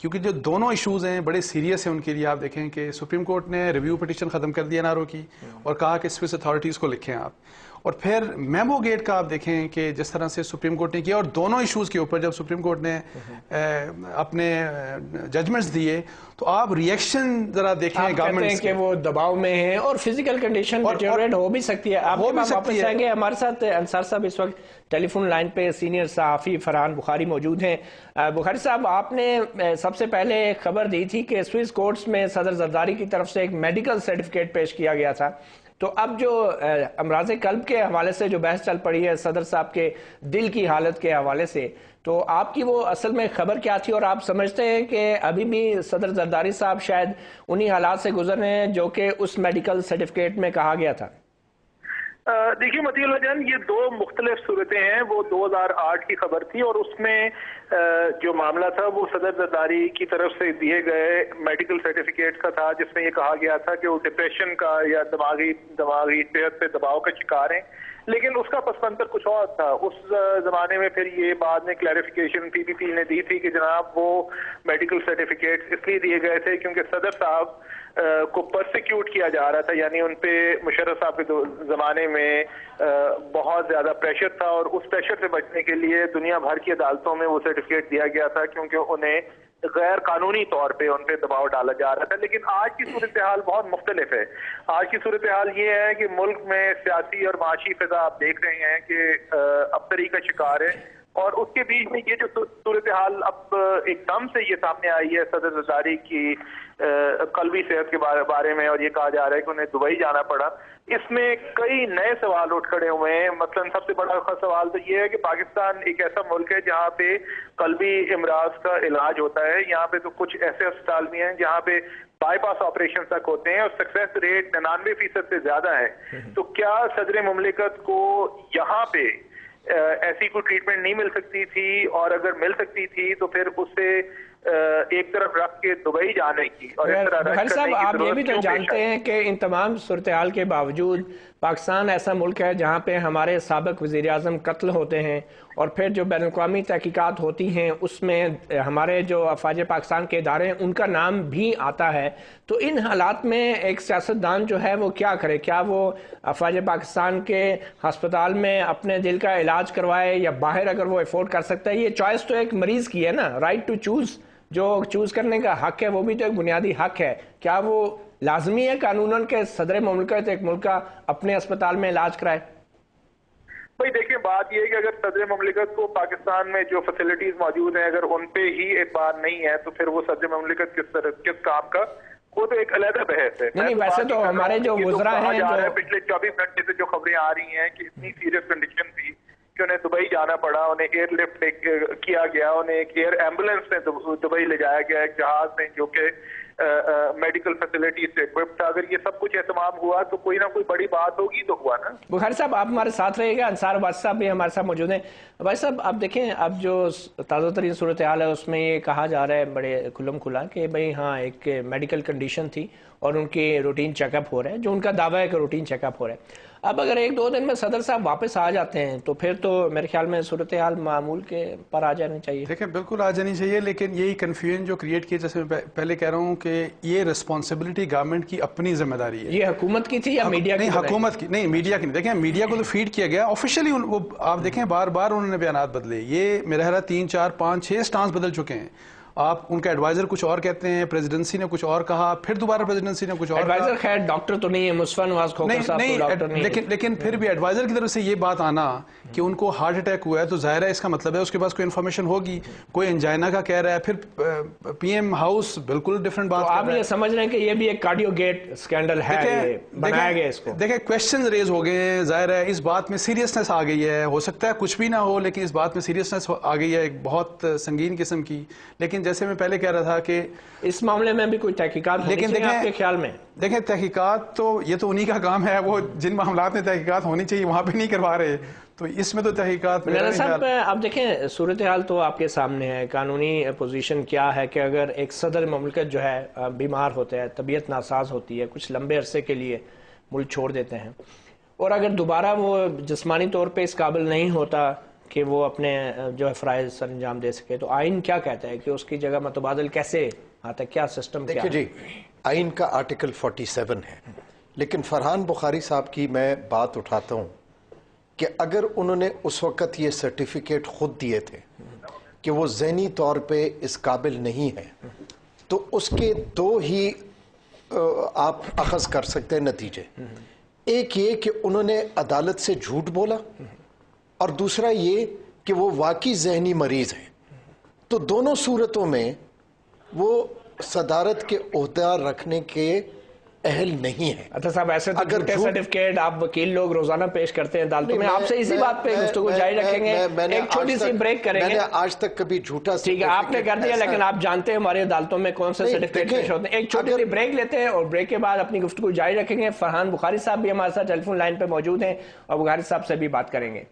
کیونکہ جو دونوں ایشوز ہیں بڑے سیریس ہیں ان کے لیے. آپ دیکھیں کہ سپریم کورٹ نے ریویو پٹیشن ختم کر دیا NRO کی اور کہا کہ سوئس اتھارٹیز کو لکھیں آپ. اور پھر میمو گیٹ کا آپ دیکھیں کہ جس طرح سے سپریم کورٹ نے کیا, اور دونوں ایشوز کے اوپر جب سپریم کورٹ نے اپنے ججمنٹس دیے تو آپ ریئیکشن ذرا دیکھیں گورنمنٹ کہ وہ دباؤ میں ہیں اور فزیکل کنڈیشن ڈیٹیریٹ ہو بھی سکتی ہے. آپ واپس آئیں گے. ہمارے ساتھ انصار صاحب اس وقت ٹیلی فون لائن پہ سینئر صحافی فرحان بخاری موجود ہیں. بخاری صاحب, آپ نے سب سے پہلے خبر دی تھی کہ سوئس کورٹس میں صدر زرداری کی طرف سے ایک میڈیکل سرٹیفکیٹ پیش کیا گیا تھا. تو اب جو امراض قلب کے حوالے سے جو بحث چل پڑی ہے صدر صاحب کے دل کی حالت کے حوالے سے, تو آپ کی وہ اصل میں خبر کیا تھی, اور آپ سمجھتے ہیں کہ ابھی بھی صدر زرداری صاحب شاید انہی حالات سے گزر رہے ہیں جو کہ اس میڈیکل سرٹیفکیٹ میں کہا گیا تھا؟ دیکھیے مطیع اللہ جان, یہ دو مختلف صورتیں ہیں. وہ 2008 کی خبر تھی اور اس میں جو معاملہ تھا وہ صدر زرداری کی طرف سے دیے گئے میڈیکل سرٹیفکیٹ کا تھا, جس میں یہ کہا گیا تھا کہ وہ ڈپریشن کا یا دماغی صحت پہ دباؤ کا شکار ہیں. لیکن اس کا پس منظر کچھ اور تھا. اس زمانے میں پھر یہ بعد میں کلیریفیکیشن PPP نے دی تھی کہ جناب وہ میڈیکل سرٹیفکیٹ اس لیے دیے گئے تھے کیونکہ صدر صاحب کو پرسیکیوٹ کیا جا رہا تھا, یعنی ان پہ مشرف صاحب کے زمانے میں بہت زیادہ پریشر تھا, اور اس پریشر سے بچنے کے لیے دنیا بھر کی عدالتوں میں وہ سرٹیفکیٹ دیا گیا تھا کیونکہ انہیں غیر قانونی طور پہ ان پہ دباؤ ڈالا جا رہا تھا. لیکن آج کی صورتحال بہت مختلف ہے. آج کی صورتحال یہ ہے کہ ملک میں سیاسی اور معاشی فضا آپ دیکھ رہے ہیں کہ ابتری کا شکار ہے, اور اس کے بیچ میں یہ جو صورتحال اب ایک دم سے یہ سامنے آئی ہے صدر زرداری کی قلبی صحت کے بارے میں, اور یہ کہا جا رہا ہے کہ انہیں دبئی جانا پڑا, اس میں کئی نئے سوال اٹھ کھڑے ہوئے ہیں. مثلا سب سے بڑا سوال تو یہ ہے کہ پاکستان ایک ایسا ملک ہے جہاں پہ قلبی امراض کا علاج ہوتا ہے. یہاں پہ تو کچھ ایسے اسپتال بھی ہیں جہاں پہ بائی پاس آپریشن تک ہوتے ہیں اور سکسیس ریٹ 99% سے زیادہ ہے. تو کیا صدر مملکت کو یہاں پہ ایسی کوئی ٹریٹمنٹ نہیں مل سکتی تھی, اور اگر مل سکتی تھی تو پھر اسے ایک طرف رکھ کے دبئی جانے کی اور اس طرح بخاری صاحب, آپ یہ بھی تو جانتے ہیں کہ ان تمام صورتحال کے باوجود پاکستان ایسا ملک ہے جہاں پہ ہمارے سابق وزیر اعظم قتل ہوتے ہیں, اور پھر جو بین الاقوامی تحقیقات ہوتی ہیں اس میں ہمارے جو افواج پاکستان کے ادارے ہیں ان کا نام بھی آتا ہے. تو ان حالات میں ایک سیاستدان جو ہے وہ کیا کرے؟ کیا وہ افواج پاکستان کے ہسپتال میں اپنے دل کا علاج کروائے, یا باہر اگر وہ افورڈ کر سکتا ہے؟ یہ چوائس تو ایک مریض کی ہے نا, رائٹ ٹو چوز, جو چوز کرنے کا حق ہے وہ بھی تو ایک بنیادی حق ہے. کیا وہ لازمی ہے قانوناً کہ صدر مملکت ایک ملک کا اپنے اسپتال میں علاج کرائے؟ بھائی دیکھیں, بات یہ ہے کہ اگر صدر مملکت کو پاکستان میں جو فیسلٹیز موجود ہیں اگر ان پہ ہی اعتبار نہیں ہے تو پھر وہ صدر مملکت کس کام کا, وہ تو ایک علیحدہ بحث ہے. نہیں, ویسے تو ہمارے جو وزراء ہیں پچھلے 24 گھنٹے سے جو خبریں آ رہی ہیں کہ اتنی سیریس کنڈیشن تھی کہ انہیں دبئی جانا پڑا, انہیں ایئر لفٹ کیا گیا, انہیں ایک ایئر ایمبولینس میں دبئی لے جایا گیا, ایک جہاز میں جو کہ میڈیکل فیسلٹیز سے اکوپڈ تھا. اگر یہ سب کچھ اہتمام ہوا تو کوئی نہ کوئی بڑی بات ہوگی تو ہوا نا. بخاری صاحب, آپ ہمارے ساتھ رہے گا. انصار واجد صاحب بھی ہمارے ساتھ موجود ہیں. بھائی صاحب, آپ دیکھیں اب جو تازہ ترین صورتحال ہے اس میں یہ کہا جا رہا ہے بڑے کھلم کھلا کہ بھئی ہاں ایک میڈیکل کنڈیشن تھی اور ان کی روٹین چیک اپ ہو رہا ہے, جو ان کا دعویٰ ہے کہ روٹین چیک اپ ہو رہا ہے. اب اگر 1-2 دن میں صدر صاحب واپس آ جاتے ہیں تو پھر تو میرے خیال میں صورتحال معمول کے پر آ جانی چاہیے. دیکھیں بالکل آ جانی چاہیے, لیکن یہی کنفیوژن جو کریٹ کی, جیسے میں پہلے کہہ رہا ہوں کہ یہ رسپانسبلٹی گورنمنٹ کی اپنی ذمہ داری ہے. یہ حکومت کی تھی یا میڈیا کی؟ نہیں, حکومت کی نہیں, میڈیا کی نہیں. دیکھیں میڈیا کو تو فیڈ کیا گیا آفیشلی, وہ آپ دیکھیں بار بار انہوں نے بیانات بدلے. یہ میرا خیال 3, 4, 5, 6 سٹانس بدل چکے ہیں. آپ ان کا ایڈوائزر کچھ اور کہتے ہیں, پریزیڈنسی نے کچھ اور کہا, پھر دوبارہ پریزیڈنسی نے کچھ اور کہا. ایڈوائزر خیر ڈاکٹر تو نہیں ہے, مصطفیٰ نواز کھوکھر صاحب تو ڈاکٹر نہیں ہے, لیکن پھر بھی ایڈوائزر کی طرف سے یہ بات آنا کہ ان کو ہارٹ اٹیک ہوا ہے تو ظاہر ہے اس کا مطلب ہے اس کے پاس کوئی انفارمیشن ہوگی. کوئی انجائنا کا کہہ رہا ہے, پھر PM ہاؤس بالکل ڈفرنٹ بات. آپ یہ سمجھ رہے ہیں کہ یہ بھی ایک کارڈیو گیٹ اسکینڈل ہے, بنایا گیا اس کو. دیکھیں کویسچنز ریز ہو گئے ہیں, ظاہر ہے اس بات میں سیریسنس آ گئی ہے. ہو سکتا ہے کچھ بھی نہ ہو, لیکن اس بات میں سیریسنس آ گئی ہے ایک بہت سنگین قسم کی. لیکن جیسے میں پہلے کہہ رہا تھا کہ اس معاملے میں بھی کوئی تحقیقات ہونی چاہیے آپ کے خیال میں؟ دیکھیں تحقیقات تو یہ تو انہی کا کام ہے, وہ جن معاملات میں تحقیقات ہونی چاہیے وہاں پہ نہیں کروا رہے, تو اس میں تو تحقیقات. صاحب آپ دیکھیں صورتحال تو آپ کے سامنے ہے. قانونی پوزیشن کیا ہے کہ اگر ایک صدر مملکت جو ہے بیمار ہوتا ہے, طبیعت ناساز ہوتی ہے, کچھ لمبے عرصے کے لیے ملک چھوڑ دیتے ہیں, اور اگر دوبارہ وہ جسمانی طور پہ اس قابل نہیں ہوتا کہ وہ اپنے جو ہے فرائض سر انجام دے سکے، تو آئین کیا کہتا ہے کہ اس کی جگہ متبادل کیسے آتا ہے، کیا سسٹم کیا ہے؟ دیکھیں جی، آئین کا آرٹیکل 47 ہے، لیکن فرحان بخاری صاحب کی میں بات اٹھاتا ہوں کہ اگر انہوں نے اس وقت یہ سرٹیفکیٹ خود دیے تھے کہ وہ ذہنی طور پہ اس قابل نہیں ہے، تو اس کے دو ہی آپ اخذ کر سکتے ہیں نتیجے. ایک یہ کہ انہوں نے عدالت سے جھوٹ بولا، اور دوسرا یہ کہ وہ واقعی ذہنی مریض ہیں. تو دونوں صورتوں میں وہ صدارت کے عہدہ رکھنے کے اہل نہیں ہے. اچھا صاحب، ایسے تو جھوٹے سرٹیفکیٹ آپ وکیل لوگ روزانہ پیش کرتے ہیں عدالتوں میں. آپ سے اسی بات پہ گفتگو جاری رکھیں گے، ایک چھوٹی سی بریک کریں گے. میں نے آج تک کبھی جھوٹا ٹھیک ہے، آپ نے کر دیا، لیکن آپ جانتے ہیں ہماری عدالتوں میں کون سے سرٹیفکیٹ پیش ہوتے ہیں. ایک چھوٹی سی بریک لیتے ہیں اور بریک کے بعد اپنی گفتگو جاری رکھیں گے. فرحان بخاری صاحب بھی ہمارے ساتھ ٹیلی فون لائن پہ موجود ہیں اور بخاری صاحب سے بھی بات کریں گے.